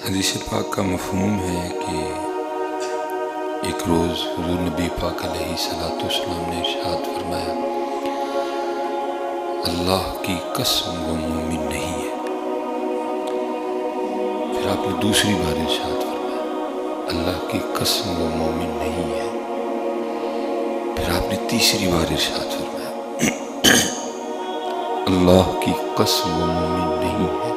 حدیث پاک کا مفہوم ہے کہ ایک روز حضور نبی پاک علیہ السلام نے ارشاد فرمایا، اللہ کی قسم وہ مومن نہیں ہے۔ پھر آپ نے دوسری بار ارشاد فرمایا، اللہ کی قسم وہ مومن نہیں ہے۔ پھر آپ نے تیسری بار ارشاد فرمایا، اللہ کی قسم وہ مومن نہیں ہے۔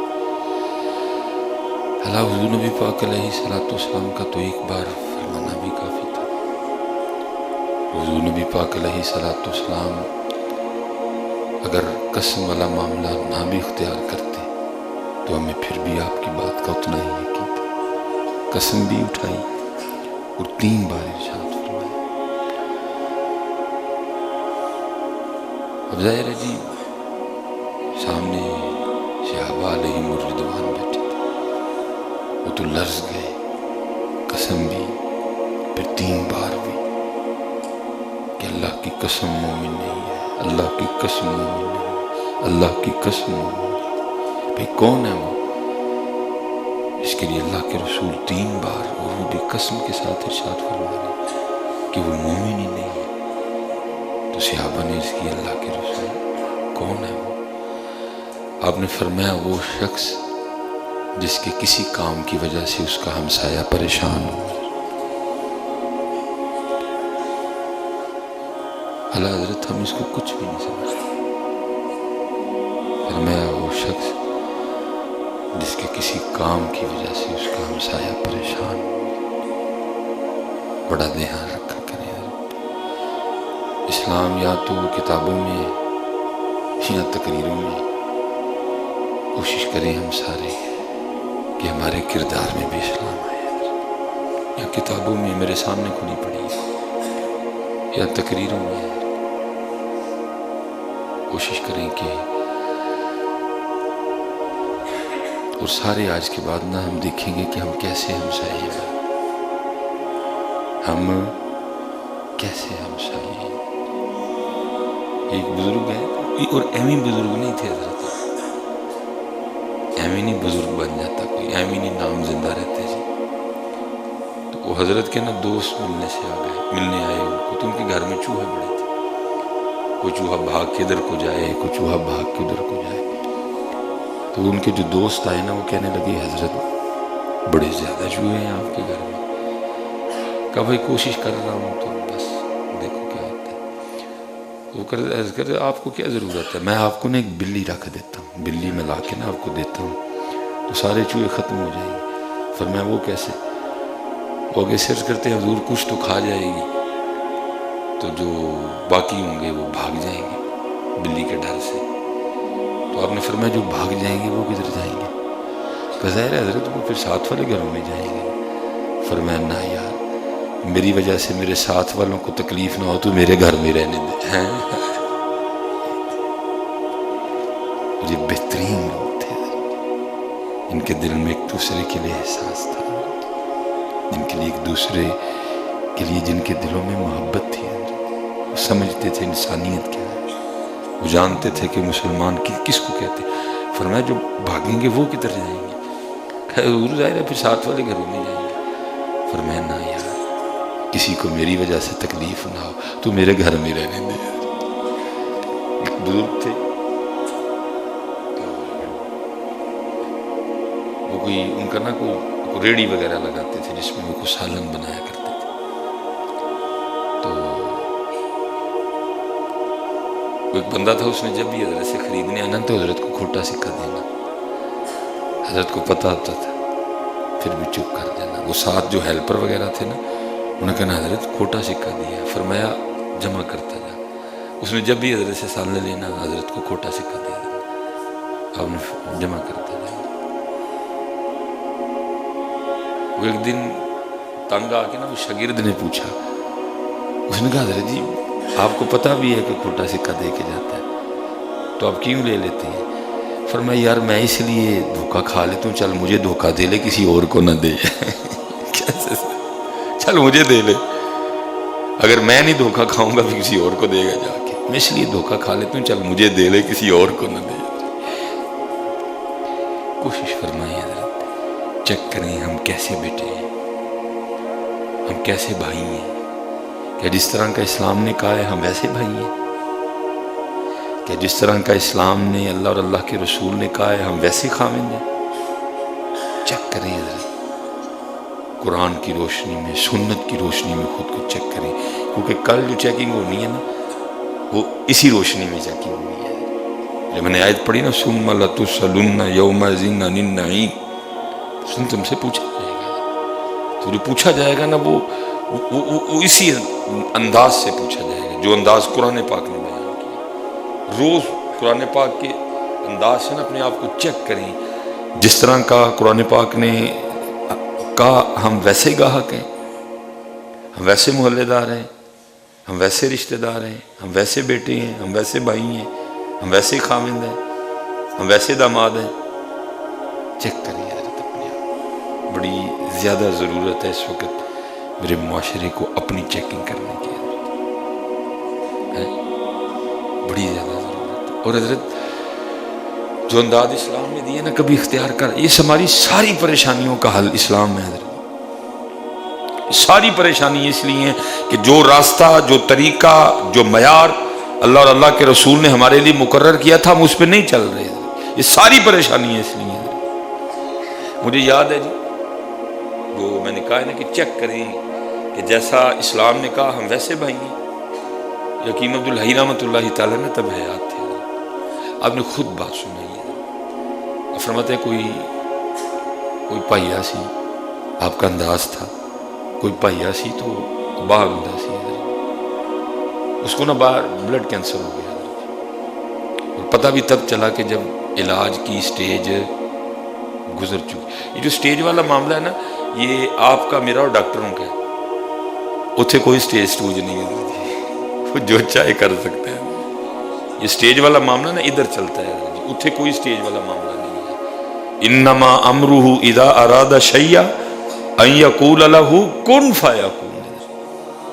اللہ حضور نبی پاک علیہ السلام کا تو ایک بار فرمانا بھی کافی تھا۔ حضور نبی پاک علیہ السلام اگر قسم والا معاملہ نہ بھی اختیار کرتے تو ہمیں پھر بھی آپ کی بات کا اتنا ہی یقین تھا۔ قسم بھی اٹھائی اور 3 بار ارشاد فرمایا۔ اب ظاہر ہے جی سامنے صحابہ علیہم الرضوان بیٹھے تھے، وہ تو لرز گئے، قسم بھی پھر 3 بار بھی کہ اللہ کی قسم مومن نہیں ہے، اللہ کی قسم مومن نہیں ہے، اللہ کی قسم مومن نہیں ہے۔ بھئی کون ہے وہ اس کے لیے اللہ کے رسول 3 بار اور وہ بھی قسم کے ساتھ ارشاد فرما رہے کہ وہ مومن ہی نہیں ہے؟ تو صحابہ نے اس کی اللہ کے رسول کون ہے وہ؟ آپ نے فرمایا وہ شخص جس کے کسی کام کی وجہ سے اس کا ہمسایہ پریشان ہو۔ اللہ حضرت ہم اس کو کچھ بھی نہیں سمجھتے۔ فرمایا وہ شخص جس کے کسی کام کی وجہ سے اس کا ہمسایہ پریشان ہو۔ بڑا دھیان رکھا کریں یار۔ اسلام یا تو کتابوں میں یا تقریروں میں کوشش کریں ہم سارے کہ ہمارے کردار میں بھی اسلام آئے، یا کتابوں میں میرے سامنے کھلی پڑی ہے، یا تقریروں میں کوشش کریں کہ، اور سارے آج کے بعد نہ ہم دیکھیں گے کہ ہم کیسے ہمسائے ہیں، ہم کیسے ہمسائے ہیں۔ ایک بزرگ ہے اور ایویں بزرگ نہیں تھے حضرت، ایویں نہیں بزرگ بن جاتا کوئی، ایویں نہیں نام زندہ رہتے جی۔ تو وہ حضرت کے نا دوست ملنے آئے ان کو، تو ان کے گھر میں چوہے بڑے تھے، کوئی چوہا بھاگ کے ادھر کو جائے، کوئی چوہا بھاگ کے ادھر کو جائے۔ تو ان کے جو دوست آئے نا وہ کہنے لگے حضرت بڑے زیادہ چوہے ہیں آپ کے گھر میں۔ کہا بھائی کوشش کر رہا ہوں تو بس دیکھو کیا ہوتا ہے۔ وہ کہتے آپ کو کیا ضرورت ہے، میں آپ کو نا ایک بلی رکھ دیتا ہوں، بلی میں لا کے نا آپ کو دیتا ہوں تو سارے چوہے ختم ہو جائیں گے۔ فرمایا وہ کیسے؟ وہ آگے سرچ کرتے ہیں حضور کچھ تو کھا جائے گی تو جو باقی ہوں گے وہ بھاگ جائیں گے بلی کے ڈر سے۔ تو آپ نے فرمایا جو بھاگ جائیں گے وہ کدھر جائیں گے؟ کہ ظاہر ہے حضرت وہ پھر ساتھ والے گھروں میں جائیں گے۔ فرمایا نہ یار، میری وجہ سے میرے ساتھ والوں کو تکلیف نہ ہو تو میرے گھر میں رہنے دے۔ یہ بہترین لوگ تھے، ان کے دل میں ایک دوسرے کے لیے احساس تھا، جن کے لیے ایک دوسرے کے لیے جن کے دلوں میں محبت تھی۔ وہ سمجھتے تھے انسانیت کیا ہے، وہ جانتے تھے کہ مسلمان کس کو کہتے ہیں۔ فرمایا جو بھاگیں گے وہ کدھر جائیں گے؟ حضور ظاہر ہے پھر ساتھ والے گھروں میں جائیں گے۔ فرمایا نہ یار، کسی کو میری وجہ سے تکلیف نہ ہو تو میرے گھر میں رہنے دے۔ ایک بزرگ تھے، وہ کوئی ان کا نا کوئی ریڑی وغیرہ لگاتے تھے جس میں وہ کوئی سالن بنایا کرتے تھے۔ تو ایک بندہ تھا، اس نے جب بھی حضرت سے خریدنے آنا تو حضرت کو کھوٹا سکہ دینا، حضرت کو پتہ ہوتا تھا پھر بھی چپ کر دینا۔ وہ ساتھ جو ہیلپر وغیرہ تھے نا انہوں نے کہا حضرت کھوٹا سکہ دیا۔ فرمایا جمع کرتا جا۔ اس نے جب بھی حضرت سے سالن لینا حضرت کو کھوٹا سکہ دے دینا، آپ نے جمع کرتا جا۔ وہ ایک دن تنگ آ کے نا وہ شاگرد نے پوچھا، اس نے کہا حضرت جی آپ کو پتہ بھی ہے کہ کھوٹا سکہ دے کے جاتا ہے تو آپ کیوں لے لیتے ہیں؟ فرمایا یار میں اس لیے دھوکہ کھا لیتا ہوں، چل مجھے دھوکہ دے لے کسی اور کو نہ دے۔ چل مجھے دے لے، اگر میں نہیں دھوکہ کھاؤں گا تو کسی اور کو دے گا جا کے، میں اس لیے دھوکہ کھا لیتا ہوں، چل مجھے دے لے کسی اور کو نہ دے۔ کوشش فرمائیں حضرت چیک کریں ہم کیسے بیٹے ہیں، ہم کیسے بھائی ہیں. کیا جس طرح کا اسلام نے کہا ہے ہم ویسے بھائی ہیں؟ کیا جس طرح کا اسلام نے اللہ اور اللہ کے رسول نے کہا ہے ہم ویسے خاوند ہیں؟ چیک کریں حضرت، قرآن کی روشنی میں، سنت کی روشنی میں خود کو چیک کریں، کیونکہ کل جو چیکنگ ہونی ہے نا وہ اسی روشنی میں چیکنگ ہونی ہے. جب میں نے آیت پڑھی نا ثم لتسألن یومئذ عن النعیم، تم سے پوچھا جائے گا. تو جو پوچھا جائے گا نا وہ اسی انداز سے پوچھا جائے گا جو انداز قرآن پاک نے بیان کیا. روز قرآن پاک کے انداز سے نا اپنے آپ کو چیک کریں. جس طرح کا قرآن پاک نے کہا ہم ویسے گاہک ہیں، ہم ویسے محلے دار ہیں، ہم ویسے رشتہ دار ہیں، ہم ویسے بیٹے ہیں، ہم ویسے بھائی ہیں، ہم ویسے خاوند ہیں، ہم ویسے داماد ہیں. چیک کریے حضرت اپنے آپ. بڑی زیادہ ضرورت ہے اس وقت میرے معاشرے کو اپنی چیکنگ کرنے کی ہے، بڑی زیادہ ضرورت ہے. اور حضرت جو انداز اسلام نے دیے نا کبھی اختیار کر، یہ ہماری ساری پریشانیوں کا حل اسلام میں حضرت. ساری پریشانی اس لیے ہے کہ جو راستہ، جو طریقہ، جو معیار اللہ اور اللہ کے رسول نے ہمارے لیے مقرر کیا تھا ہم اس پہ نہیں چل رہے. یہ ساری پریشانی ہے اس لیے. مجھے یاد ہے جی جو میں نے کہا ہے نا کہ چیک کریں کہ جیسا اسلام نے کہا ہم ویسے بھائی ہیں. یقین عبدالحی رحمۃ اللہ تعالیٰ نے تب حیات تھے، آپ نے خود بات سنائی ہے. فرماتے ہیں کوئی پائیا سی، آپ کا انداز تھا کوئی پائیا سی تو باہر ہوندا سی، اس کو نا باہر بلڈ کینسر ہو گیا. اور پتہ بھی تب چلا کہ جب علاج کی سٹیج گزر چکی. یہ جو سٹیج والا معاملہ ہے نا یہ آپ کا، میرا اور ڈاکٹروں کا ہے. اتھے کوئی سٹیج سٹوج نہیں ہے، وہ جو چاہے کر سکتے ہیں. یہ سٹیج والا معاملہ نا ادھر چلتا ہے، اتھے کوئی سٹیج والا معاملہ نہیں ہے. انما امرہ اذا اراد شیئا ان یقول لہ کن فیکون.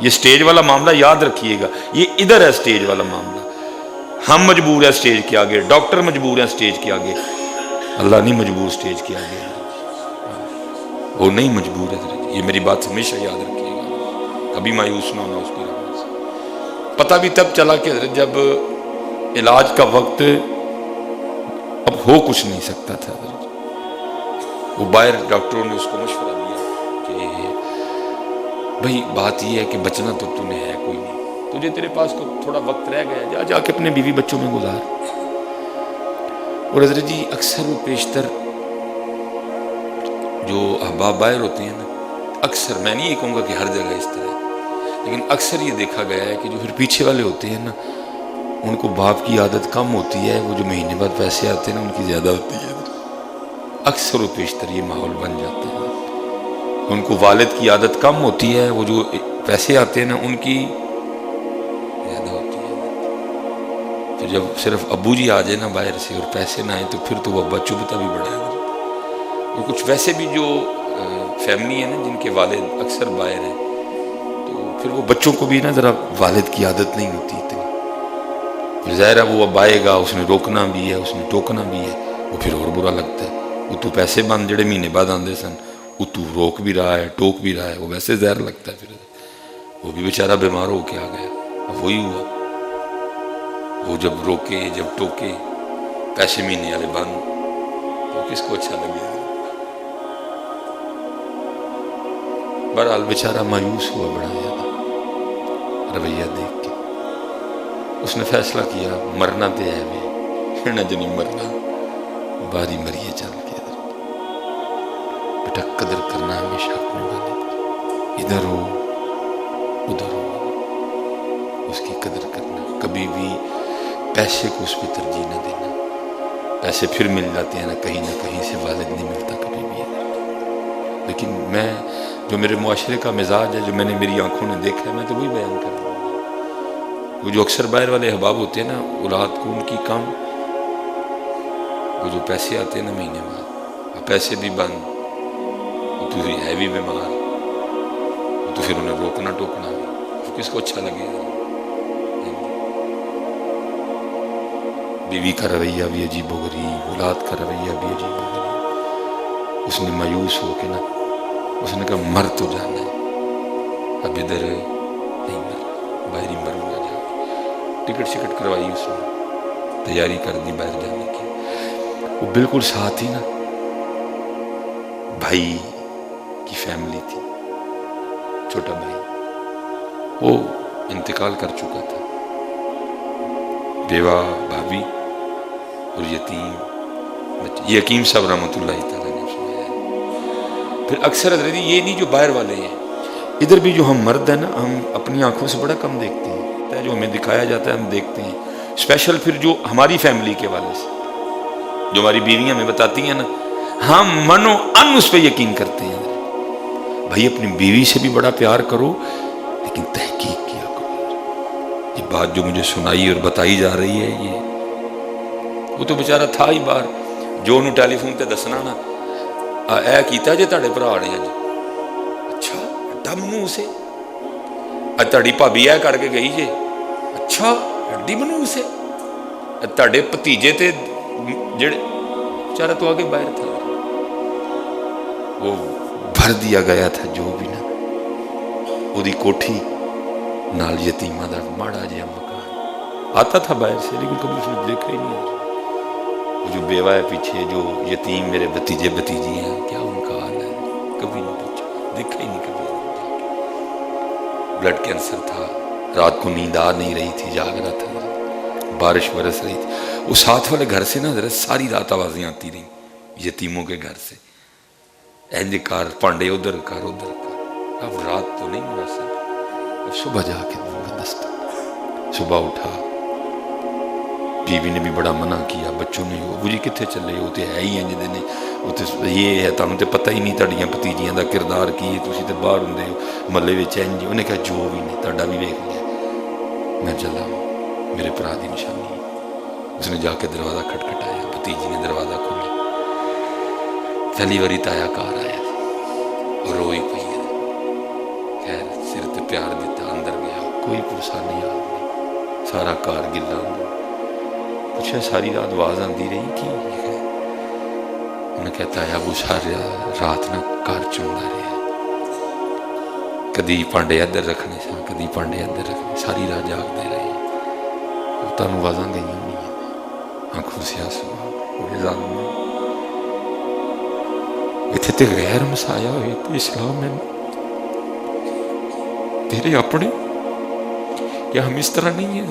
یہ سٹیج والا معاملہ یاد رکھیے گا، یہ ادھر ہے سٹیج والا معاملہ. ہم مجبور ہیں سٹیج کے آگے، ڈاکٹر مجبور ہیں سٹیج کے آگے، اللہ نہیں مجبور سٹیج کے آگے، وہ نہیں مجبور ہے. یہ میری بات ہمیشہ یاد رکھیے گا، کبھی مایوس نہ ہونا اس کی رحمت سے. پتہ بھی تب چلا کہ جب علاج کا وقت اب ہو کچھ نہیں سکتا تھا. وہ باہر ڈاکٹروں نے اس کو مشورہ دیا کہ بھئی بات یہ ہے کہ بچنا تو تمہیں ہے کوئی نہیں، تجھے تیرے پاس کو تھوڑا وقت رہ گیا، جا کے اپنے بیوی بچوں میں گزار. اور حضرت جی اکثر و بیشتر جو احباب باہر ہوتے ہیں نا، اکثر، میں نہیں یہ کہوں گا کہ ہر جگہ اس طرح ہے، لیکن اکثر یہ دیکھا گیا ہے کہ جو پھر پیچھے والے ہوتے ہیں نا ان کو باپ کی عادت کم ہوتی ہے، وہ جو مہینے بعد پیسے آتے ہیں نا ان کی زیادہ ہوتی ہے. اکثر و بیشتر یہ ماحول بن جاتا ہے. ان کو والد کی عادت کم ہوتی ہے، وہ جو پیسے آتے ہیں نا ان کی زیادہ ہوتی ہے. پھر جب صرف ابو جی آ جائے نا باہر سے اور پیسے نہ آئے تو پھر تو وہ ابا چبھتا بھی بڑا ہے. اور کچھ ویسے بھی جو فیملی ہے نا جن کے والد اکثر باہر ہیں تو پھر وہ بچوں کو بھی نا ذرا والد کی عادت نہیں ہوتی اتنی. پھر ظاہر ہے وہ اب آئے گا، اس نے روکنا بھی ہے، اس نے ٹوکنا بھی ہے، وہ پھر اور برا لگتا ہے. وہ تو پیسے بند جڑے مہینے بعد آندے سن وہ تو روک بھی رہا ہے، ٹوک بھی رہا ہے، وہ ویسے زہر لگتا ہے. پھر وہ بھی بیچارہ بیمار ہو کے آ گیا. اب وہی ہوا، وہ جب روکے جب ٹوکے پیسے مہینے والے بند، تو کس کو اچھا لگے. بہرحال بیچارہ مایوس ہوا بڑا زیادہ رویہ دیکھ کے. اس نے فیصلہ کیا مرنا تے ہے میں نہ جنی مرنا باری مریے چل کے. بیٹا قدر کرنا ہمیشہ اپنے والد، ادھر ہو ادھر ہو، اس کی قدر کرنا. کبھی بھی پیسے کو اس پہ ترجیح نہ دینا. پیسے پھر مل جاتے ہیں نہ کہیں سے والد نہیں ملتا کبھی بھی. لیکن میں جو میرے معاشرے کا مزاج ہے، جو میں نے میری آنکھوں نے دیکھا ہے، میں تو وہی بیان کر رہا ہوں. وہ جو اکثر باہر والے احباب ہوتے ہیں نا اولاد کو ان کی کم، وہ جو پیسے آتے ہیں نا مہینے بعد، پیسے بھی بند، تو ہے بھی بیمار، تو پھر انہیں روکنا ٹوکنا بھی، تو کس کو اچھا لگے گا. بیوی کا رویہ بھی عجیب و غریب، اولاد کا رویہ بھی عجیب و غریب. اس نے مایوس ہو کے نا اس نے کہا مر تو جانا ہے، اب ادھر نہیں مر، باہر ہی مروں گا جا کے۔ ٹکٹ شکٹ کروائی اس نے، تیاری کر دی باہر جانے کی۔ وہ بالکل ساتھ ہی نا بھائی کی فیملی تھی، چھوٹا بھائی، وہ انتقال کر چکا تھا، بیوہ بھابھی اور یتیم بچے۔ یہ حکیم صاحب رحمۃ اللہ تعالیٰ نے سنایا ہے۔ پھر اکثر حضرت یہ نہیں جو باہر والے ہیں، ادھر بھی جو ہم مرد ہیں نا، ہم اپنی آنکھوں سے بڑا کم دیکھتے ہیں، جو ہمیں دکھایا جاتا ہے ہم دیکھتے ہیں، اسپیشل پھر جو ہماری فیملی کے والے سے، جو ہماری بیویاں ہمیں بتاتی ہیں نا، ہم من و ان اس پہ یقین کرتے ہیں۔ بھائی اپنی بیوی سے بھی بڑا پیار کرو لیکن تحقیق کیا کرو۔ یہ بات جو مجھے سنائی اور بتائی جا رہی ہے، یہ وہ تو بیچارہ تھا ہی باہر، جو انہوں ٹیلی فون تے دسنا نا اے کیتا جے تہاڈے بھرا نے اج، اچھا اڈا منو اسے، اج تہاڈی بھابی اے کر کے گئی جے، اچھا اڈی منو اسے، تہاڈے بھتیجے تے جڑے، بیچارہ تو آگے باہر تھا، وہ بھر دیا گیا تھا جو بھی نا، وہ دی کوٹھی نال یتیمہ دا ماڑا جہا مکان، آتا تھا باہر سے لیکن کبھی اس نے دیکھا ہی نہیں۔ وہ جو بیوہ ہے پیچھے، جو یتیم میرے بھتیجے بھتیجی ہیں، کیا ان کا حال ہے، کبھی نہیں پوچھا، دیکھا ہی نہیں کبھی۔ بلڈ کینسر تھا، رات کو نیند آ نہیں رہی تھی، جاگ رہا تھا، بارش برس رہی تھی، وہ ساتھ والے گھر سے نا ذرا ساری رات آوازیں آتی رہیں یتیموں کے گھر سے، اینج کار پانڈے ادھر کر ادھر کر۔ اب رات تو نہیں ویسے، اب صبح جا کے دستک، صبح اٹھا، بیوی نے بھی بڑا منع کیا، بچوں نے وہ جی کتنے چلے، وہ تو ہے ہی انج دے نے، وہ تو یہ ہے، تمہیں تو پتہ ہی نہیں تہاڈیاں بھتیجیاں دا کردار کی ہے، تسی تو باہر ہوندے ہو محلے وچ انج۔ انہیں کہا جو بھی نہیں، تہاڈا بھی ویکھ لیا، میں چلا ہوں، میرے بھرا دی نشانی ہے۔ اس نے جا کے دروازہ کھٹکھٹایا، بھتیجی نے دروازہ کھولا، پہلی باری تایا کار آیا اور روئی پئی ہے، خیر سر تے پیار دیتا، اندر گیا، کوئی پرسانی آ نہیں، سارا کار گلا اندر، پوچھا ساری رات آواز آندی رہی کی ہے؟ انہیں کہتا ہے ابو ساری رات نہ کار چوندا رہا، کدی پانڈے ادھر رکھنے سے کدی پانڈے ادھر رکھنے، ساری رات جاگ دے رہے ہیں، تانوں آوازاں گئی ہونی ہیں، آنکھوں سے آنسو آ ظالم اتنے تے غیر مسایا ہوئے تے اسلام میں تیرے اپنے، کیا ہم اس طرح نہیں ہیں؟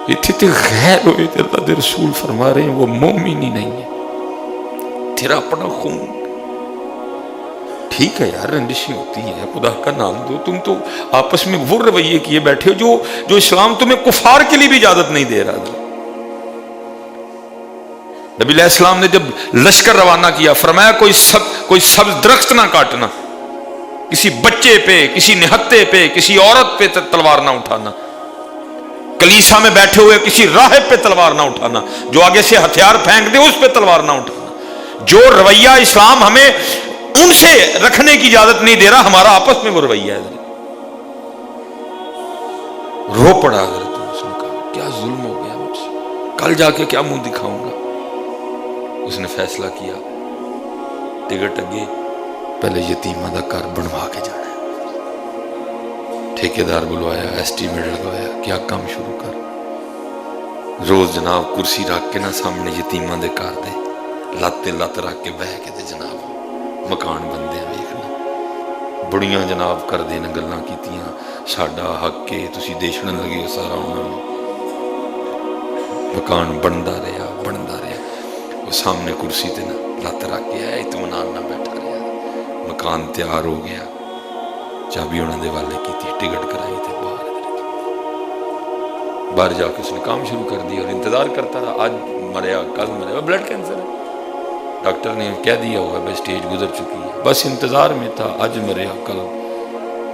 اتنے تے غیر ہوئے تے اللہ دے رسول فرما رہے ہیں وہ مومن ہی نہیں ہے، تیرا اپنا خون۔ ٹھیک ہے یار، رنجشیں ہوتی ہیں، خدا کا نام دو، تم تو آپس میں وہ رویے کیے بیٹھے ہو جو اسلام تمہیں کفار کے لیے بھی اجازت نہیں دے رہا تھا۔ نبی علیہ السلام نے جب لشکر روانہ کیا، فرمایا کوئی سبز درخت نہ کاٹنا، کسی بچے پہ، کسی نہتے پہ، کسی عورت پہ تلوار نہ اٹھانا، کلیسا میں بیٹھے ہوئے کسی راہب پہ تلوار نہ اٹھانا، جو آگے سے ہتھیار پھینک دے اس پہ تلوار نہ اٹھانا۔ جو رویہ اسلام ہمیں ان سے رکھنے کی اجازت نہیں دے رہا، ہمارا آپس میں وہ رویہ ہے۔ رو پڑا حضرت، اس نے کہا کیا ظلم ہو گیا مجھ سے، کل جا کے کیا منہ دکھاؤں گا۔ اس نے فیصلہ کیا ٹکٹ اگے پہلے یتیمہ دا گھر بنوا کے جانا ہے، ٹھیکیدار بلوایا، ایسٹیمیٹ لگوایا، کیا کام شروع کر، روز جناب کرسی رکھ کے نا سامنے یتیمہ دے گھر دے لت لت رکھ کے بہ کے تے جناب مکان بندے ویکھنا، بڑیاں جناب کر دینا گلاں کیتیاں، ساڈا حق ہے تسی دیشن لگے ہو سارا انہوں نے، مکان بندا رہا بندا رہا، وہ سامنے کرسی تے نا لت رکھ کے ہے اطمینان نہ بیٹھا رہا، مکان تیار ہو گیا، چابی انہوں نے والے کی تھی، ٹکٹ کرائی تھے، باہر جا کے اس نے کام شروع کر دیا اور انتظار کرتا رہا، آج مریا کل مریا، بلڈ کینسر ہے، ڈاکٹر نے کہہ دیا ہوگا بھائی سٹیج گزر چکی ہے، بس انتظار میں تھا، آج مریا کل،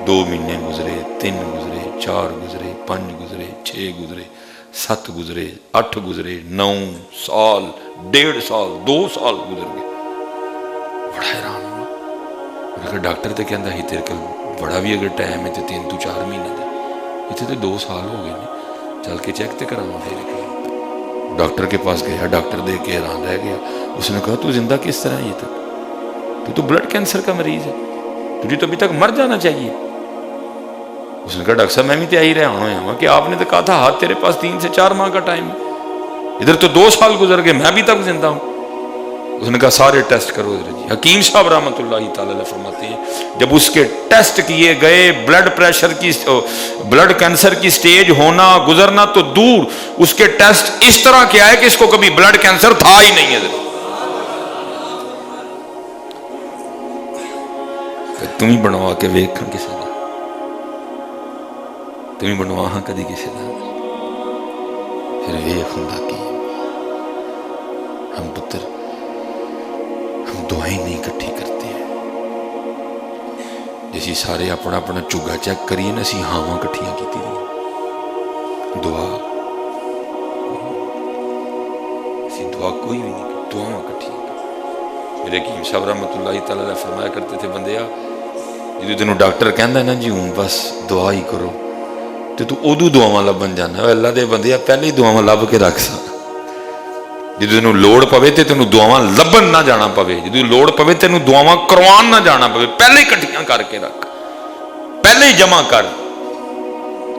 2 مہینے گزرے، 3 گزرے، 4 گزرے، 5 گزرے، 6 گزرے، 7 گزرے، 8 گزرے، 9 سال، 1.5 سال، 2 سال گزر گئے، بڑا حیران ہوا، میں کہا ڈاکٹر تے کہندا ہی تیرے کل بڑا بھی اگر ٹائم ہے تے 3 تو 4 مہینے دے، اتنے تے 2 سال ہو گئے نے، چل کے چیک تے کراواں پھر ڈاکٹر کے پاس گیا, ڈاکٹر دیکھ کے حیران رہ گیا. اس نے کہا تو زندہ کس طرح یہ تک, تو بلڈ کینسر کا مریض ہے, تجھے تو ابھی تک مر جانا چاہیے. اس نے کہا ڈاکٹر صاحب میں بھی تو یہی رہا ہوں کہ آپ نے تو کہا تھا ہاتھ تیرے پاس 3 سے 4 ماہ کا ٹائم ہے, ادھر تو 2 سال گزر گئے, میں ابھی تک زندہ ہوں. اس نے کہا سارے ٹیسٹ کرو ادھر جی. حکیم صاحب رحمۃ اللہ تعالی علیہ فرماتے ہیں جب اس کے ٹیسٹ کیے گئے, بلڈ پریشر کی, بلڈ کینسر کی سٹیج ہونا گزرنا تو دور, اس کے ٹیسٹ اس طرح کیا ہے کہ اس کو کبھی بلڈ کینسر تھا ہی نہیں ہے. تم ہی بنوا کے ویکھاں کسی دا, تم ہی بنوا ہاں کدی کسی دا, پھر ویکھ ہوندا کی. ہم پتر ہم دعائیں نہیں کٹھی کرتے ہیں, جیسی سارے اپنا اپنا چوگا چیک کریے نا, اسی ہاواں کٹھیاں کیتی دی دعا, اسی دعا کوئی بھی نہیں, دعاواں کٹھیاں. میرے حکیم صاحب رحمۃ اللہ تعالی علیہ فرمایا کرتے تھے بندیا جدو تینوں ڈاکٹر کہندا ہے نا جی ہوں بس دعا ہی کرو, تو ادو دعاواں لبن جانا. اللہ دے بندیا پہلے ہی دعاواں لب کے رکھ سا, جدو تینوں لوڑ پوے تے تینوں دعاواں لبن نہ جانا پوے, جدو لوڑ پوے تینوں دعاواں کروان نہ جانا پوے, پہلے ہی کٹھیاں کر کے رکھ, پہلے ہی جمع کر.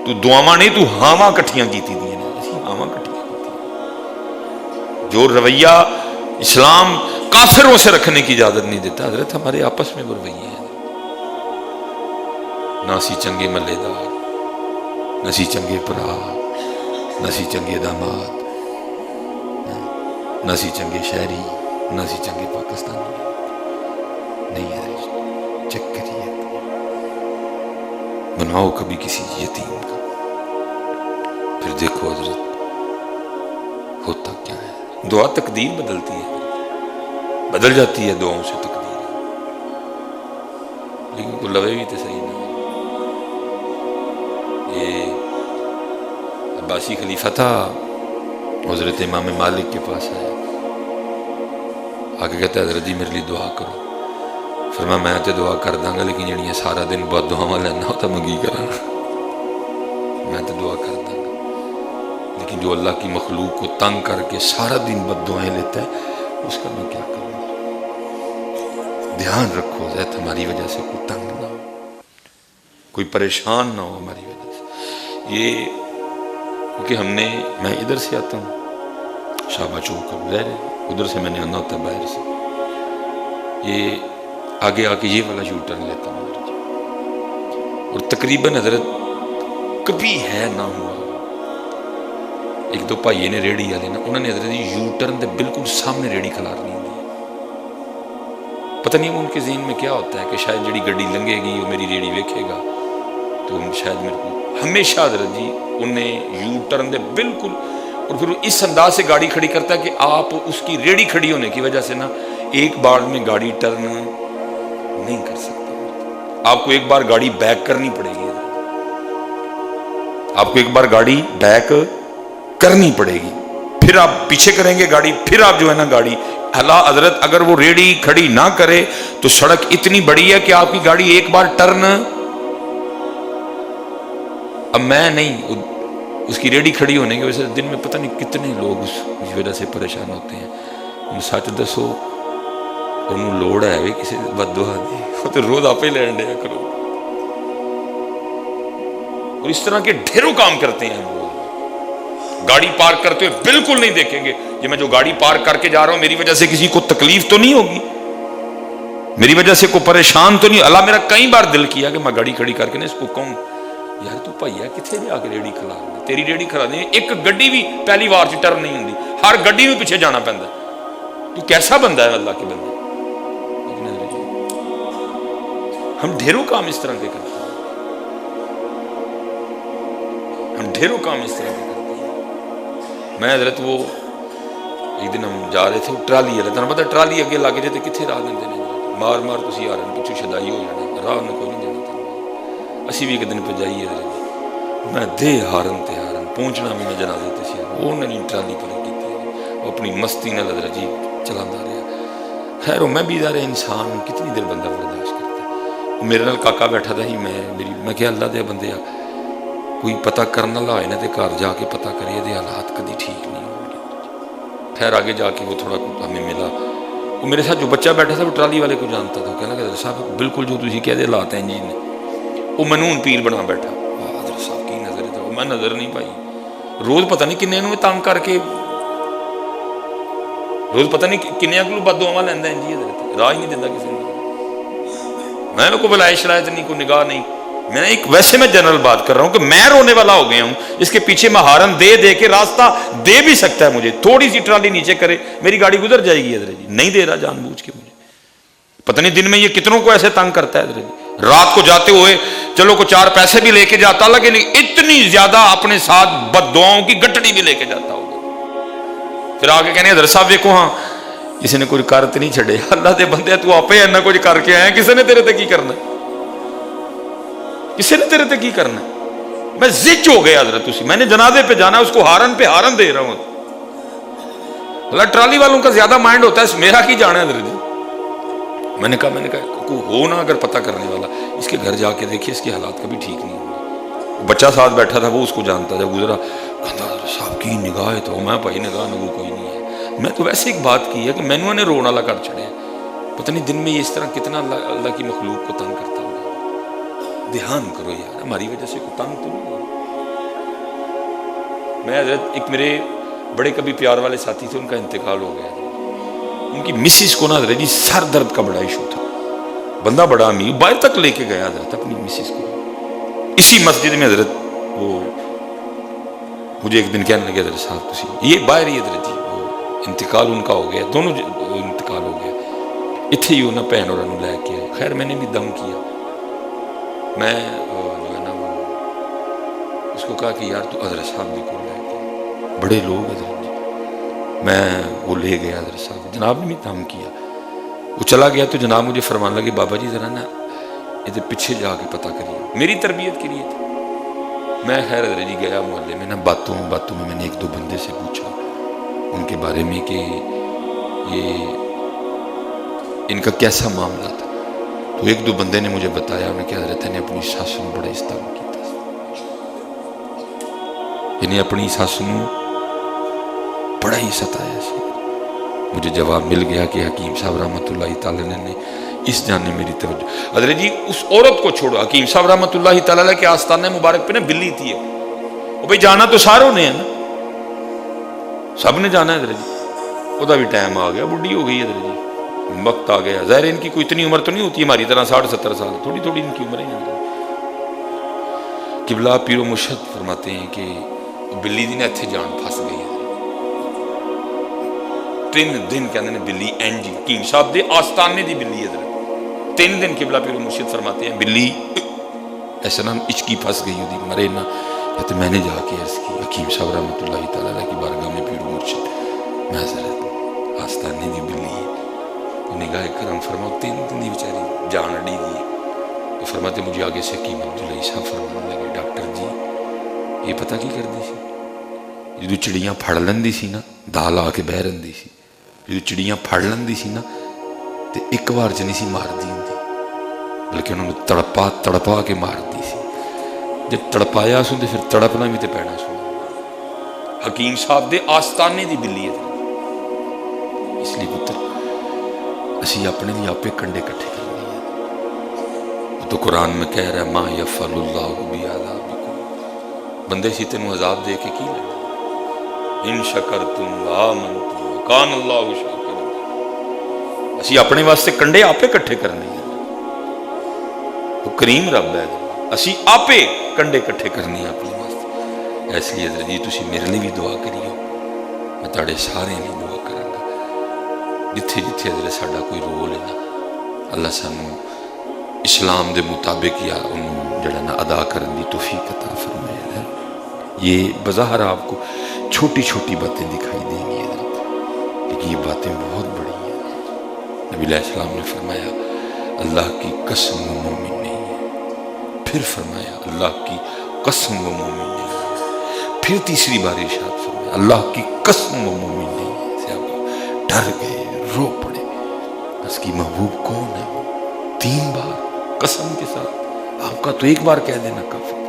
تو دعاواں نہیں, تو ہاواں کٹھیاں کیتی دی نے, اسی ہاواں کٹھیاں کیتی. جو رویہ اسلام کافروں سے رکھنے کی اجازت نہیں دیتا حضرت, ہمارے آپس میں وہ رویے ہیں. نہ سی چنگے ملے دار, نہ سی چنگے پرا, نہ سی چنگے داماد, نہ سی چنگے شہری, نہ سی چنگے پاکستانی. نہیں ہے, چیک کریے, بنواؤ کبھی کسی یتیم کا, پھر دیکھو حضرت ہوتا کیا ہے. دعا تقدیر بدلتی ہے, بدل جاتی ہے دعاؤں سے تقدیر, لیکن کوئی لوے بھی تو صحیح نہ. یہ عباسی خلیفہ تھا, حضرت امام مالک کے پاس آیا, آگے کہتا ہے حضرت جی میرے لیے دعا کرو. فرمایا میں تو دعا کر داں گا, لیکن جڑیاں سارا دن بد دعاواں لینا ہوتا میں کی کراں. میں تو دعا کر داں گا, لیکن جو اللہ کی مخلوق کو تنگ کر کے سارا دن بد دعائیں لیتا ہے, اس کا میں کیا کروں. دھیان رکھو ذات ہماری وجہ سے کوئی تنگ نہ ہو, کوئی پریشان نہ ہو ہماری وجہ سے. یہ کیونکہ ہم نے, میں ادھر سے آتا ہوں شابہ چوک, ادھر سے میں نے آنا ہوتا ہے باہر سے, یہ آگے آ کے یہ والا یو ٹرن لیتا ہوں, اور تقریباً حضرت کبھی ہے نہ ہوا. ایک دو بھائی نے ریڑھی والے نا, انہوں نے حضرت یو ٹرن دے بالکل سامنے ریڑھی کھلارنی ہوتی ہے. پتہ نہیں ان کے ذہن میں کیا ہوتا ہے کہ شاید جڑی گڈی لنگے گی وہ میری ریڑھی ویکھے گا تو شاید میرے کو. ہمیشہ حضرت جی انہیں یو ٹرن دے بالکل, اور پھر اس انداز سے گاڑی کھڑی کرتا ہے کہ آپ اس کی ریڑھی کھڑی ہونے کی وجہ سے نا ایک بار میں گاڑی ٹرن نہیں کر سکتا. آپ کو ایک بار گاڑی بیک کرنی پڑے گی, آپ کو ایک بار گاڑی بیک کرنی پڑے گی, پھر آپ پیچھے کریں گے گاڑی, پھر آپ جو ہے نا گاڑی. اللہ حضرت اگر وہ ریڑھی کھڑی نہ کرے تو سڑک اتنی بڑی ہے کہ آپ کی گاڑی ایک بار ٹرن, اب میں نہیں, اس کی ریڑھی کھڑی ہونے کی وجہ سے دن میں پتہ نہیں کتنے لوگ اس وجہ سے پریشان ہوتے ہیں. سچ دسو انہوں لوڑ ہے بھی کسی بد دعا دی, وہ تو روز آپ ہی لین دیا کرو. اور اس طرح کے ڈھیروں کام کرتے ہیں ہم لوگ. گاڑی پارک کرتے ہوئے بالکل نہیں دیکھیں گے یہ میں جو گاڑی پارک کر کے جا رہا ہوں میری وجہ سے کسی کو تکلیف تو نہیں ہوگی, میری وجہ سے کوئی پریشان تو نہیں. اللہ میرا کئی بار دل کیا کہ میں گاڑی کھڑی کر کے نا اس کو کہوں یار تو بھائیا کتنے جا کے ریڑھی کھلا رہا, تیری ریڑھی کھلا دیں. ایک گڈی بھی پہلی وار سے ٹرن نہیں ہوتی, ہر گڈی میں پیچھے جانا پہنتا. تو کیسا بندہ ہے اللہ کے بندے. ہم ڈھیروں کام اس طرح کے کرتے ہیں, ہم ڈھیروں کام اس طرح کے کرتے ہیں. میں حضرت وہ ایک دن ہم جا رہے تھے, وہ ٹرالی ہے, تمہیں پتا ٹرالی اگے لاگے جاتے کتنے راہ دیں مار مار تھی آ رہے پچھو شدائی ہو جانا, راہ نے کوئی نہیں دینا. اسی بھی ایک دن پہ جائیے حضرت, میں دے ہارن تے ہارن پہنچنا بھی میں جنازے تے سی, وہ نہیں ٹرالی پر کی وہ اپنی مستی نہ حضرت جی چلاتا رہا. خیر میں بھی ادھر انسان کتنی دیر بندہ برداشت کرتا ہے. میرے نال کاکا بیٹھا تھا ہی, میں کیا اللہ دے بندے کوئی پتہ کرنا لائے نا تے گھر جا کے پتہ کرے دے حالات کدی ٹھیک نہیں ہو. خیر آگے جا کے وہ تھوڑا ہمیں ملا. وہ میرے ساتھ جو بچہ بیٹھا تھا وہ ٹرالی والے کو جانتا تھا. کہنے لگا حضرت صاحب بالکل جو تھی کہہ دے لاتے ہیں جی نے. وہ منون پیر بنا بیٹھا. حضرت صاحب کی نظر ہے, میں نظر نہیں پائی. روز پتہ نہیں کنے انہوں تنگ کر کے, روز پتہ نہیں کنے اگلو بددعاواں لیندا ہے جی. حضرت راہ ہی نہیں دیتا کسی نے. میں کوئی بلائے شرائط نہیں, کوئی نگاہ نہیں. میں ایک ویسے میں جنرل بات کر رہا ہوں کہ میں رونے والا ہو گیا ہوں. اس کے پیچھے میں ہارن دے دے کے راستہ دے بھی سکتا ہے مجھے, تھوڑی سی ٹرالی نیچے کرے میری گاڑی گزر جائے گی. حضرت جی نہیں دے رہا جان بوجھ کے مجھے. پتہ نہیں دن میں یہ کتنوں کو ایسے تنگ کرتا ہے. حضرت جی رات کو جاتے ہوئے چلو کو 4 پیسے بھی لے کے جاتا, لیکن اتنی زیادہ اپنے ساتھ بد دعاؤں کی گٹڑی بھی لے کے جاتا ہوگا. پھر آگے کہنے حضرت صاحب دیکھو ہاں کسی نے کوئی کر تو نہیں چھڑے. اللہ دے بندے تو آپ اینا کچھ کر کے آئے, کسی نے تیرے تے کی کرنا, کسی نے تیرے تے کی کرنا. میں زچ ہو گیا حضرت اسی. میں نے جنازے پہ جانا, اس کو ہارن پہ ہارن دے رہا ہوں. اللہ ٹرالی والوں کا زیادہ مائنڈ ہوتا ہے, میرا کی جانا ہے حضرت جی. میں نے کہا کوئی ہو نا اگر پتہ کرنے والا, اس کے گھر جا کے دیکھیے اس کے حالات کبھی ٹھیک نہیں ہوگا. بچہ ساتھ بیٹھا تھا, وہ اس کو جانتا جب گزرا, کہتا حضرت صاحب کی نگاہ ہے. تو میں بھائی نگاہ نگو کوئی نہیں ہے. میں تو ویسے ایک بات کی ہے کہ میں نے رونا والا کر چھڑے. پتہ نہیں دن میں یہ اس طرح کتنا اللہ کی مخلوق کو تنگ کرتا ہوگا. دھیان کرو یار, ہماری وجہ سے کوئی تنگ تو نہیں ہوا. میں حضرت ایک میرے بڑے کبھی پیار والے ساتھی تھے, ان کا انتقال ہو گیا. ان کی مسز کو نا حضرت جی سر درد کا بڑا ایشو تھا. بندہ بڑا امیر, باہر تک لے کے گیا حضرت اپنی مسز کو. اسی مسجد میں حضرت وہ مجھے ایک دن کہنے لگے حضرت صاحب تسی یہ باہر ہی حضرت جی وہ انتقال ان کا ہو گیا, دونوں انتقال ہو گیا. اتنے ہی انہیں بہن اور لے کے آئے. خیر میں نے بھی دم کیا. میں جو ہے نا وہ اس کو کہا کہ یار تو حضرت صاحب بھی کو لے کے, بڑے لوگ حضرت جی. میں وہ لے گیا حضرت صاحب, جناب نے بھی دم کیا. وہ چلا گیا تو جناب مجھے فرمان لگے بابا جی ذرا نا ادھر پیچھے جا کے پتہ کریے, میری تربیت کے لیے تھا. میں خیر حضرت جی گیا محلے میں نا, باتوں میں میں نے 1-2 بندے سے پوچھا ان کے بارے میں کہ یہ ان کا کیسا معاملہ تھا. تو 1-2 بندے نے مجھے بتایا انہیں کہ حضرت نے اپنی ساس نوں بڑا استعمال کیا تھا. انہیں اپنی ساس نوں بڑا ہی ستایا سی. مجھے جواب مل گیا کہ حکیم صاحب رحمۃ اللہ تعالی نے اس جانب میری توجہ. حضرت جی اس عورت کو چھوڑو, حکیم صاحب رحمۃ اللہ تعالی کے آستانہ مبارک پہ نا بلی تھی. وہ بھائی جانا تو ساروں نے ہے نا, سب نے جانا ہے حضرت جی. وہ بھی ٹائم آ گیا, بڈھی ہو گئی حضرت جی, وقت آ گیا. ظاہر ان کی کوئی اتنی عمر تو نہیں ہوتی ہماری طرح 60-70 سال, تھوڑی تھوڑی ان کی عمر ہے. قبلہ پیر و مرشد فرماتے ہیں کہ بلی دی نے اتنے جان پھنس گئی ہے. 3 دن کہتے ہیں بلی اینڈ جی حکیم صاحب دے آستانے دی بلی حضرت. 3 دن قبلہ پیر و مرشد فرماتے ہیں بلی ایسا نام اچکی پھنس گئی ہوتی مرے نہ. تو میں نے جا کے عرض کی حکیم صاحب رحمۃ اللہ تعالیٰ کی بارگاہ میں پیر و مرشد میں حضرت آستانے دی بلی ہے. تو نگاہ کرم فرماؤ 3 دن دی بیچاری جان اڑی دی ہے. تو فرماتے مجھے آگے سے حکیم عبداللہ صاحب فرمانے لگے ڈاکٹر جی یہ پتہ کی کر دی سی, جدو چڑیاں پھڑ لیندی سی نا دال آ کے بہ رہی سی, جدو چڑیاں پھڑ لیندی سی نا تو ایک بار چ نہیں سی مار دی ہوندی بلکہ انہوں نے تڑپا کے مار دی سی. جب تڑپایا سن تو پھر تڑپنا بھی تو پینا سن. حکیم صاحب دے آستانے دی بلی ہے. اس لیے پتر اسی اپنے لیے آپ کنڈے کٹھے کرنے ہیں. تو قرآن میں کہہ رہا ہے ما یفعل اللہ بعذابکم, بندے سی تینوں عذاب دے کے کی لینا. ان شکرتم وآمنتم وکان اللہ شاکرا. اسی اپنے واسطے کنڈے آپے کٹھے کرنے ہیں. وہ کریم رب ہے, اسی آپے کنڈے کٹھے کرنے ہیں اپنے واسطے. اس لیے حضرت جی تسی میرے لیے بھی دعا کریو, میں تاڑے سارے لیے دعا کروں گا. جتھے جتھے حضرت ساڈا کوئی رول ہے نا اللہ سانو اسلام دے مطابق یا انہوں جڑا نا ادا کرنے دی توفیق عطا فرمائے. یہ بظاہر آپ کو چھوٹی چھوٹی باتیں دکھائی دیں گی لیکن یہ باتیں بہت بڑی ہیں. نبی علیہ السلام نے فرمایا اللہ کی قسم وہ مومن نہیں ہے. پھر فرمایا اللہ کی قسم وہ مومن نہیں ہے. پھر تیسری بار ارشاد فرمایا اللہ کی قسم وہ مومن نہیں ہے. صحابہ ڈر گئے, رو پڑے. اس کی محبوب کون ہے؟ وہ 3 بار قسم کے ساتھ. آپ کا تو 1 بار کہہ دینا کافی.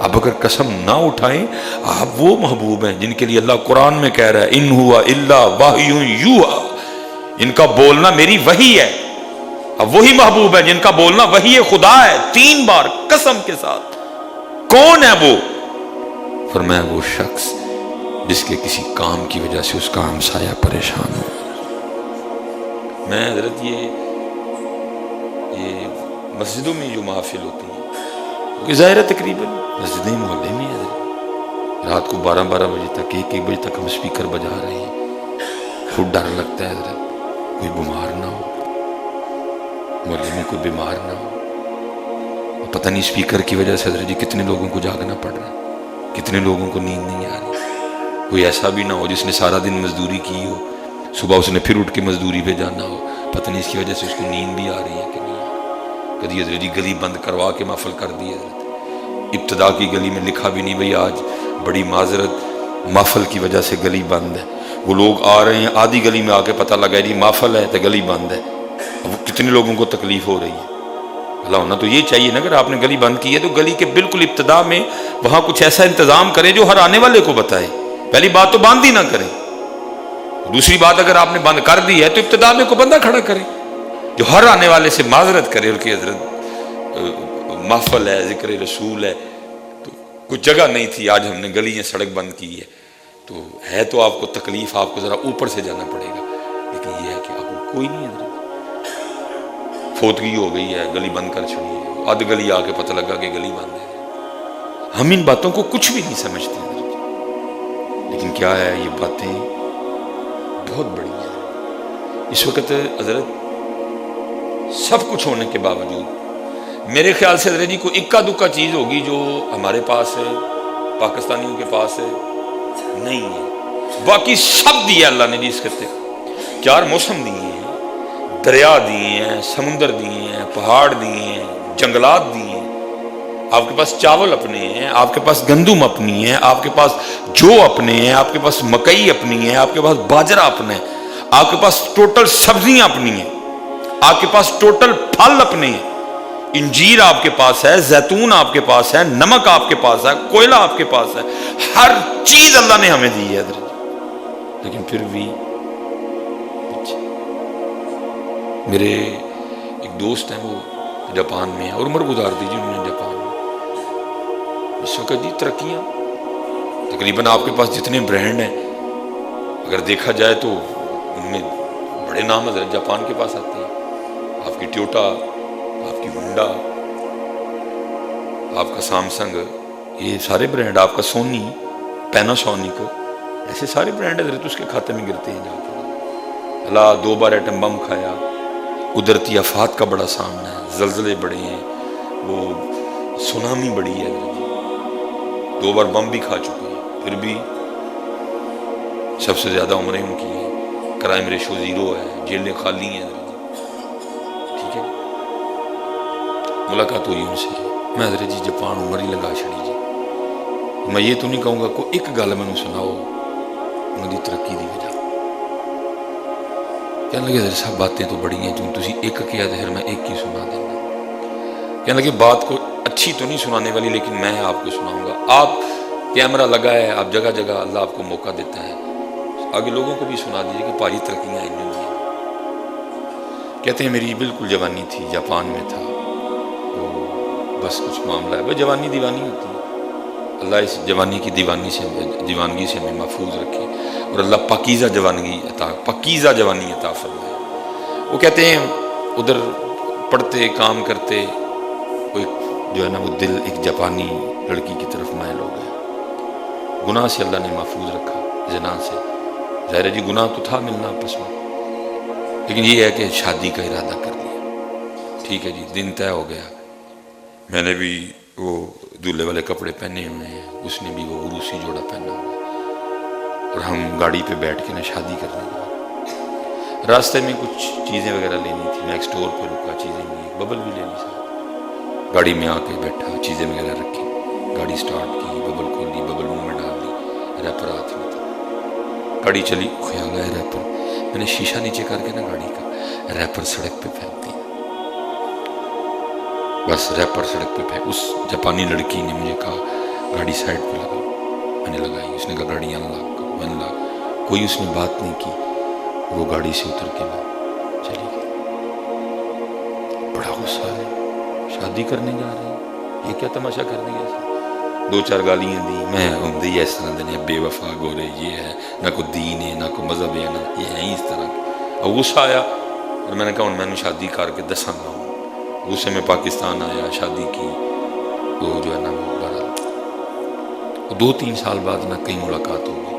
اب اگر قسم نہ اٹھائیں، آپ وہ محبوب ہیں جن کے لیے اللہ قرآن میں کہہ رہا ہے ان ہوا الا وحی یوحی، ان کا بولنا میری وحی ہے۔ اب وہی محبوب ہے جن کا بولنا وحی خدا ہے، 3 بار قسم کے ساتھ۔ کون ہے وہ؟ فرمایا وہ شخص جس کے کسی کام کی وجہ سے اس کا ہمسایہ پریشان ہو۔ میں حضرت یہ مسجدوں میں جو محافل ہوتی ہیں، کیونکہ ظاہر ہے تقریباً مسجدیں محلے میں ہیں، رات کو 12 بجے تک 1 بجے تک ہم اسپیکر بجا رہے ہیں، خود ڈر لگتا ہے حضرت کوئی بیمار نہ ہو، محلے میں کوئی بیمار نہ ہو۔ پتہ نہیں اسپیکر کی وجہ سے حضرت جی کتنے لوگوں کو جاگنا پڑ رہا ہے، کتنے لوگوں کو نیند نہیں آ رہی۔ کوئی ایسا بھی نہ ہو جس نے سارا دن مزدوری کی ہو، صبح اس نے پھر اٹھ کے مزدوری پہ جانا ہو، پتہ نہیں اس کی وجہ سے اس کو نیند بھی آ رہی ہے کہ نہیں۔ کدی حضرت جی گلی بند کروا کے محفل کر دی حضرت، ابتدا کی گلی میں لکھا بھی نہیں بھئی آج بڑی معذرت محفل کی وجہ سے گلی بند ہے۔ وہ لوگ آ رہے ہیں، آدھی گلی میں آ کے پتہ لگا جی محفل ہے تو گلی بند ہے۔ اب کتنے لوگوں کو تکلیف ہو رہی ہے۔ اللہ ہونا تو یہ چاہیے نا، اگر آپ نے گلی بند کی ہے تو گلی کے بالکل ابتدا میں وہاں کچھ ایسا انتظام کرے جو ہر آنے والے کو بتائے۔ پہلی بات تو بند ہی نہ کریں، دوسری بات اگر آپ نے بند کر دی ہے تو ابتدا میں کو بندہ کھڑا کرے جو ہر آنے والے سے معذرت کرے، اور کہ حضرت محفل ہے، ذکر رسول ہے، تو کچھ جگہ نہیں تھی، آج ہم نے گلیاں سڑک بند کی ہے، تو ہے تو آپ کو تکلیف، آپ کو ذرا اوپر سے جانا پڑے گا، لیکن یہ ہے کہ آپ کو کوئی نہیں حضرت فوتگی ہو گئی ہے گلی بند کر چھوڑی ہے، آدھ گلی آ کے پتہ لگا کہ گلی بند ہے۔ ہم ان باتوں کو کچھ بھی نہیں سمجھتے حضرت، لیکن کیا ہے یہ باتیں بہت بڑی ہیں۔ اس وقت حضرت سب کچھ ہونے کے باوجود میرے خیال سے حضرت جی کوئی اکا دکا چیز ہوگی جو ہمارے پاس ہے، پاکستانیوں کے پاس ہے نہیں ہے، باقی سب دیا اللہ نے جی اس خطے۔ 4 موسم دیے ہیں، دریا دیے ہیں، سمندر دیے ہیں، پہاڑ دیے ہیں، جنگلات دیے ہیں، آپ کے پاس چاول اپنے ہیں، آپ کے پاس گندم اپنی ہے، آپ کے پاس جو اپنے ہیں، آپ کے پاس مکئی اپنی ہے، آپ کے پاس باجرہ اپنا ہے، آپ کے پاس ٹوٹل سبزیاں اپنی ہیں، آپ کے پاس ٹوٹل پھل اپنے ہیں، انجیر آپ کے پاس ہے، زیتون آپ کے پاس ہے، نمک آپ کے پاس ہے، کوئلہ آپ کے پاس ہے، ہر چیز اللہ نے ہمیں دی ہے، لیکن پھر بھی میرے ایک دوست ہیں وہ جاپان میں ہیں، اور عمر گزار دیجیے انہوں نے جاپان میں، اس وقت جی ترقیاں تقریباً آپ کے پاس جتنے برانڈ ہیں اگر دیکھا جائے تو ان میں بڑے نام حضرت جاپان کے پاس آتے ہیں، آپ کی ٹویوٹا، آپ کی ہونڈا، آپ کا سامسنگ، یہ سارے برانڈ، آپ کا سونی، پیناسونک، ایسے سارے برانڈ حضرت اس کے کھاتے میں گرتے ہیں جا کے۔ اللہ 2 بار ایٹم بم کھایا، قدرتی آفات کا بڑا سامنا ہے، زلزلے بڑے ہیں، وہ سونامی بڑی ہے، 2 بار بم بھی کھا چکے ہیں، پھر بھی سب سے زیادہ عمریں ان کی ہیں، کرائم ریشو 0 ہے، جیلیں خالی ہیں، ٹھیک ہے، ملاقات ہوئی ان سے، میں حضرت جی جاپان عمر ہی لگا چھڑی جی، میں یہ تو نہیں کہوں گا کوئی ایک گل میں سناؤ انہوں دی ترقی دی وجہ، کہنے لگے حضرت صاحب باتیں تو بڑی ہیں، جو تسی ایک کیا تو پھر میں ایک ہی سنا دینا، کہنے لگے بات کو اچھی تو نہیں سنانے والی لیکن میں آپ کو سناؤں گا، آپ کیمرہ لگا ہے، آپ جگہ جگہ اللہ آپ کو موقع دیتا ہے، آگے لوگوں کو بھی سنا دیجیے کہ پاری ترقیاں ہیں نہیں ہیں۔ کہتے ہیں میری بالکل جوانی تھی، جاپان میں تھا، تو بس کچھ معاملہ ہے، بھائی جوانی دیوانی ہوتی ہے، اللہ اس جوانی کی دیوانگی سے ہمیں محفوظ رکھے، اور اللہ پاکیزہ جوانی عطا فرمائے۔ وہ کہتے ہیں ادھر پڑھتے کام کرتے، وہ جو ہے نا وہ دل ایک جاپانی لڑکی کی طرف مائل ہو گیا، گناہ سے اللہ نے محفوظ رکھا، زنا سے، ظاہر ہے جی گناہ تو تھا ملنا آپس میں، لیکن یہ ہے کہ شادی کا ارادہ کر لیا، ٹھیک ہے جی، دن طے ہو گیا، میں نے بھی وہ دولہے والے کپڑے پہنے ہوئے ہیں، اس نے بھی وہ عروسی جوڑا پہنا ہوا ہے، اور ہم گاڑی پہ بیٹھ کے نا شادی کرنے گئے، راستے میں کچھ چیزیں وغیرہ لینی تھی، میں ایک سٹور پہ رکا، چیزیں لی، ببل بھی لینی ساتھ، گاڑی میں آ کے بیٹھا، چیزیں وغیرہ رکھی، گاڑی سٹارٹ کی، ببل کھولی، ببل منہ میں ڈال دی، ریپر ہاتھ میں تھا، گاڑی چلی، خیال آیا ریپر، میں نے شیشہ نیچے کر کے نا گاڑی کا، ریپر سڑک پہ پھینک دیا، بس ریپر سڑک پہ پھینک، اس جاپانی لڑکی نے مجھے کہا گاڑی سائڈ پہ لگا. میں نے لگائی. اس نے کہا گاڑی انلاک کرو. میں نے لگا. کوئی اس نے بات نہیں کی. وہ گاڑی سے اتر کے میں چلی گئی. بڑا غصہ ہے. شادی کرنے جا رہے ہیں, یہ کیا تماشا کر دیا. 2-4 گالیاں دی. میں ہوں ہی اس طرح دے بے وفا گورے, یہ ہے نہ کوئی دین ہے نہ کوئی مذہب ہے, نہ یہ ہے اس طرح کے. اور غصہ آیا اور میں نے کہا میں نے شادی کر کے دساں گا. غصے میں پاکستان آیا, شادی کی. وہ جو ہے نا وہ بڑا 2-3 سال بعد نہ کہیں ملاقات ہو گئی.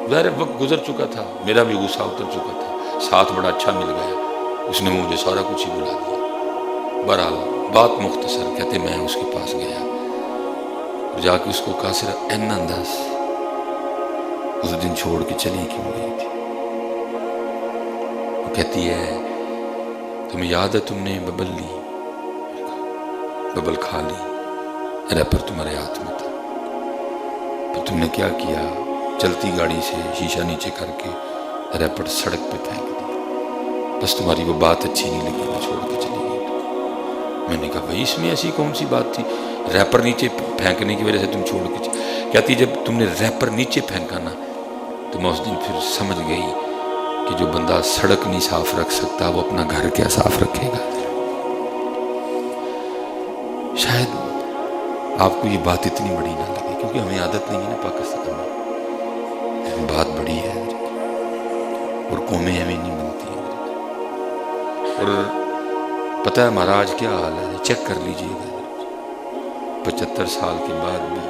ظاہر وقت گزر چکا تھا, میرا بھی غصہ اتر چکا تھا, ساتھ بڑا اچھا مل گیا. اس نے مجھے سارا کچھ ہی بلا دیا. بہرحال بات مختصر, کہتے میں اس کے پاس گیا اور جا کے اس کو کہا صرف اینا انداز اس دن چھوڑ کے چلی کیوں گئی تھی. وہ کہتی ہے تمہیں یاد ہے تم نے ببل لی, ببل کھا لی, ریپر تمہارے ہاتھ میں تھا, تو تم نے کیا کیا, چلتی گاڑی سے شیشہ نیچے کر کے ریپر سڑک پہ پھینک دیا. بس تمہاری وہ بات اچھی نہیں لگی, میں چھوڑ کے چلی گئی. میں نے کہا بھائی اس میں ایسی کون سی بات تھی, ریپر نیچے پھینکنے کی وجہ سے تم چھوڑ کے کہتی جب تم نے ریپر نیچے پھینکا نا تو میں اس دن پھر سمجھ گئی کہ جو بندہ سڑک نہیں صاف رکھ سکتا وہ اپنا گھر کیا صاف رکھے گا. شاید آپ کو یہ بات اتنی بڑی نہ لگے کیونکہ ہمیں عادت نہیں ہے نا پاکستان میں, بات بڑی ہے اور قومیں ہمیں نہیں بنتی ہیں. اور پتہ ہے ہمارا آج کیا حال ہے, چیک کر لیجئے گا. 75 سال کے بعد بھی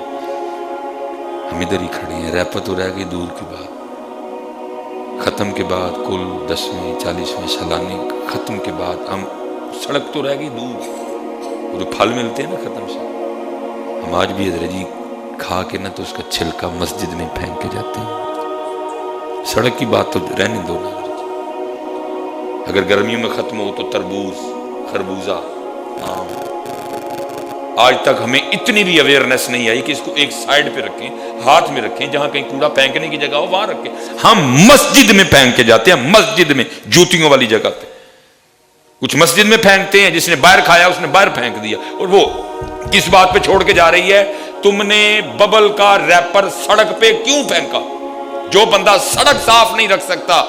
ہم ادھر ہی کھڑے ہیں. ریپر تو رہ گئی دور کی بات, ختم کے بعد کل 10ویں 40ویں سالانے ختم کے بعد ہم سڑک تو رہ گئی دور, جو پھل ملتے ہیں نا ختم سے, ہم آج بھی حضرت جی کھا کے نا تو اس کا چھلکا مسجد میں پھینک کے جاتے ہیں. سڑک کی بات تو رہنے دو نا. اگر گرمیوں میں ختم ہو تو تربوز, خربوزہ, آم. آج تک ہمیں اتنی بھی اویئرنیس نہیں آئی کہ اس کو ایک سائیڈ پہ رکھیں, ہاتھ میں رکھیں, جہاں کہیں کوڑا پھینکنے کی جگہ ہو وہاں رکھیں. ہم مسجد میں پھینک کے جاتے ہیں, مسجد میں, جوتیوں والی جگہ پہ. کچھ مسجد میں پھینکتے ہیں, جس نے باہر کھایا اس نے باہر پھینک دیا. اور وہ کس بات پہ چھوڑ کے جا رہی ہے, تم نے ببل کا ریپر سڑک پہ کیوں پھینکا. جو بندہ سڑک صاف نہیں رکھ سکتا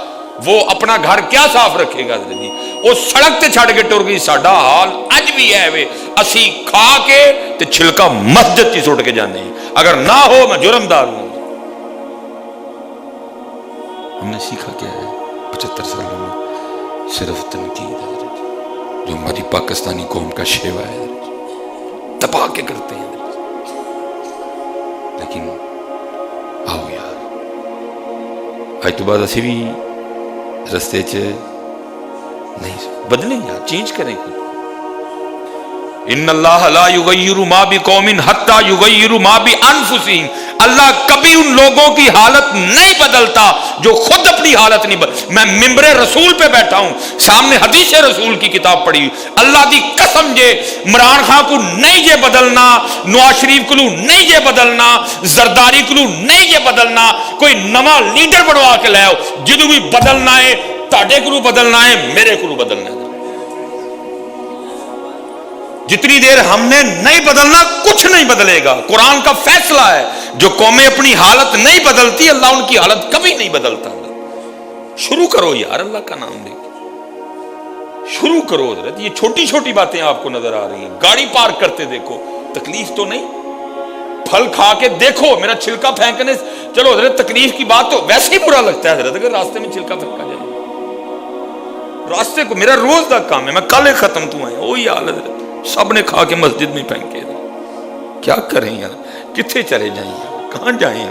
وہ اپنا گھر کیا صاف رکھے گا. وہ سڑک تے چھڑ کے ٹر گئی. ساڈا حال اج بھی ہے وے, اسی کھا کے تے چھلکا مسجد کی سٹ کے جانے ہیں. اگر نہ ہو میں جرمدار ہوں. ہم نے سیکھا کیا ہے 75 سالوں میں, صرف تنقید ہے جو ہماری پاکستانی قوم کا شیوا ہے, دبا کے کرتے ہیں. لیکن آؤ یار, آج تو بعد اسی بھی رستے چ نہیں بدلیں یار, چینج کریں خود. ان اللہ لا یغیر ما بقوم حتی یغیروا ما بانفسہم. اللہ کبھی ان لوگوں کی حالت نہیں بدلتا جو خود اپنی حالت نہیں بدلتا. میں ممبر رسول پہ بیٹھا ہوں, سامنے حدیث رسول کی کتاب پڑھی, اللہ دی قسم جے عمران خان کو نہیں جے بدلنا, نواز شریف کو نہیں جے بدلنا, زرداری کو نہیں جے بدلنا, کوئی نواں لیڈر بنوا کے لے آؤ. جدوں بھی بدلنا ہے تاڑے کو بدلنا ہے, میرے کو بدلنا ہے. جتنی دیر ہم نے نہیں بدلنا کچھ نہیں بدلے گا. قرآن کا فیصلہ ہے, جو قومیں اپنی حالت نہیں بدلتی اللہ ان کی حالت کبھی نہیں بدلتا. شروع کرو یار, اللہ کا نام لے کے شروع کرو. حضرت یہ چھوٹی چھوٹی باتیں آپ کو نظر آ رہی ہیں. گاڑی پارک کرتے دیکھو, تکلیف تو نہیں. پھل کھا کے دیکھو, میرا چھلکا پھینکنے, چلو حضرت تکلیف کی بات تو ویسے ہی برا لگتا ہے حضرت اگر راستے میں چھلکا پھینکا جائے. راستے کو میرا روز کا کام ہے, میں کل ختم تو آیا وہی حال حضرت, سب نے کھا کے مسجد میں پھینکے. کیا کریں یار, کتنے چلے جائیں یار, کہاں جائیں.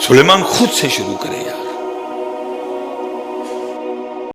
سلیمان خود سے شروع کرے یار.